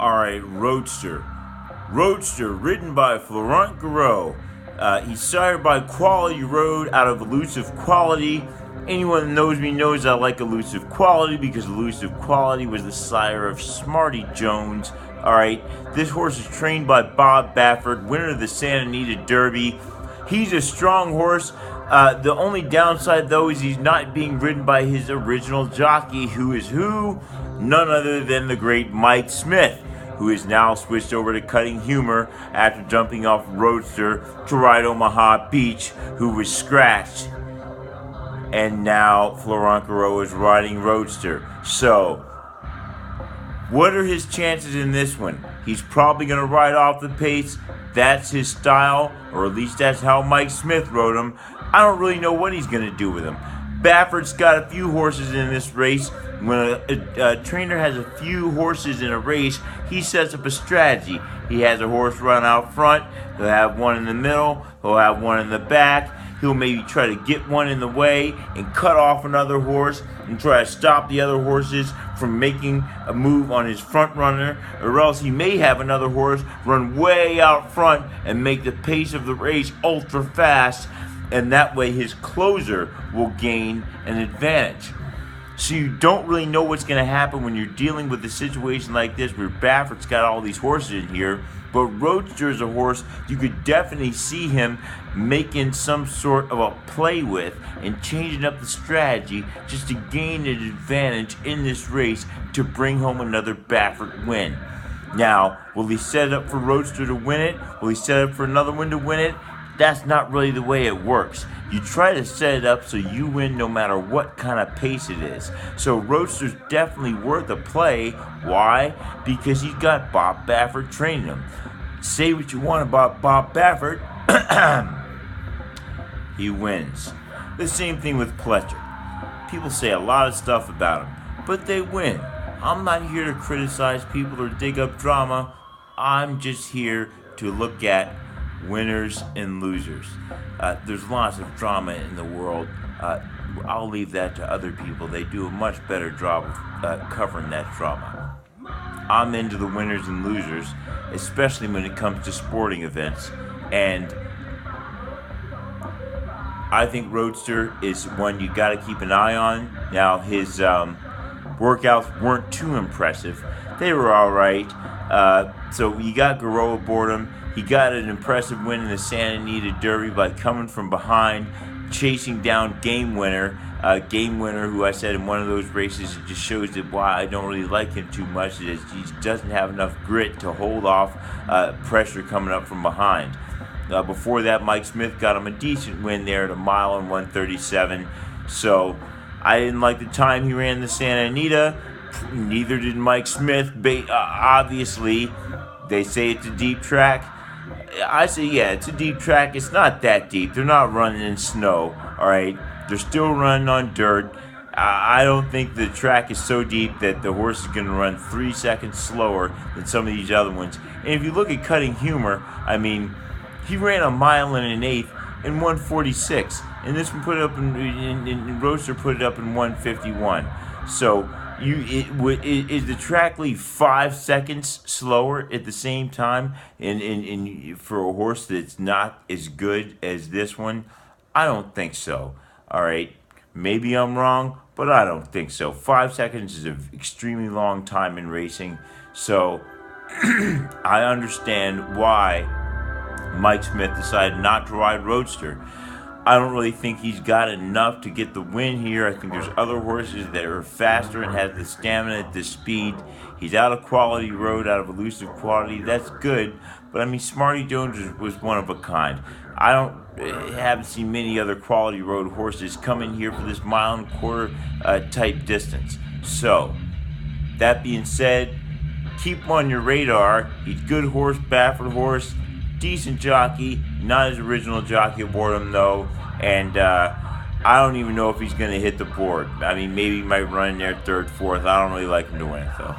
Alright, Roadster. Roadster, ridden by Flourent Geroux. He's sired by Quality Road out of Elusive Quality. Anyone that knows me knows I like Elusive Quality because Elusive Quality was the sire of Smarty Jones. Alright, this horse is trained by Bob Baffert, winner of the Santa Anita Derby. He's a strong horse. The only downside, though, is he's not being ridden by his original jockey, who is who? None other than the great Mike Smith, who is now switched over to Cutting Humor after jumping off Roadster to ride Omaha Beach, who was scratched. And now Flourent Geroux is riding Roadster. So, what are his chances in this one? He's probably going to ride off the pace. That's his style, or at least that's how Mike Smith rode him. I don't really know what he's going to do with him. Baffert's got a few horses in this race. When a trainer has a few horses in a race, he sets up a strategy. He has a horse run out front. He'll have one in the middle. He'll have one in the back. He'll maybe try to get one in the way and cut off another horse and try to stop the other horses from making a move on his front runner, or else he may have another horse run way out front and make the pace of the race ultra fast, and that way his closer will gain an advantage. So you don't really know what's going to happen when you're dealing with a situation like this where Baffert's got all these horses in here, but Roadster is a horse you could definitely see him making some sort of a play with and changing up the strategy just to gain an advantage in this race to bring home another Baffert win. Now, will he set it up for Roadster to win it? Will he set it up for another one to win it? That's not really the way it works. You try to set it up so you win no matter what kind of pace it is. So Roadster's definitely worth a play. Why? Because he's got Bob Baffert training him. Say what you want about Bob Baffert, he wins. The same thing with Pletcher. People say a lot of stuff about him, but they win. I'm not here to criticize people or dig up drama. I'm just here to look at winners and losers. There's lots of drama in the world. I'll leave that to other people. They do a much better job of covering that drama. I'm into the winners and losers, especially when it comes to sporting events. And I think Roadster is one you got to keep an eye on. Now, his workouts weren't too impressive. They were all right. So you got Geroux aboard him. He got an impressive win in the Santa Anita Derby by coming from behind, chasing down Game Winner. Game Winner, who I said in one of those races, it just shows that why I don't really like him too much. Is he doesn't have enough grit to hold off pressure coming up from behind. Before that, Mike Smith got him a decent win there at a mile and 1:37. So I didn't like the time he ran the Santa Anita. Neither did Mike Smith. Obviously, they say it's a deep track. I say, yeah, it's a deep track. It's not that deep. They're not running in snow, all right? They're still running on dirt. I don't think the track is so deep that the horse is going to run 3 seconds slower than some of these other ones. And if you look at Cutting Humor, I mean, he ran a mile and an eighth in 1:46. And this one put it up in Roadster put it up in 1:51. So is the track lead 5 seconds slower at the same time for a horse that's not as good as this one? I don't think so. All right, maybe I'm wrong, but I don't think so. 5 seconds is an extremely long time in racing, so I understand why Mike Smith decided not to ride Roadster. I don't really think he's got enough to get the win here. I think there's other horses that are faster and have the stamina, the speed. He's out of Quality Road, out of Elusive Quality. That's good, but I mean, Smarty Jones was one of a kind. I haven't seen many other Quality Road horses come in here for this mile and a quarter type distance. So, that being said, keep him on your radar. He's a good horse, Baffert horse. Decent jockey, not his original jockey aboard him though, and I don't even know if he's going to hit the board. I mean, maybe he might run in there third, fourth. I don't really like him to win it though.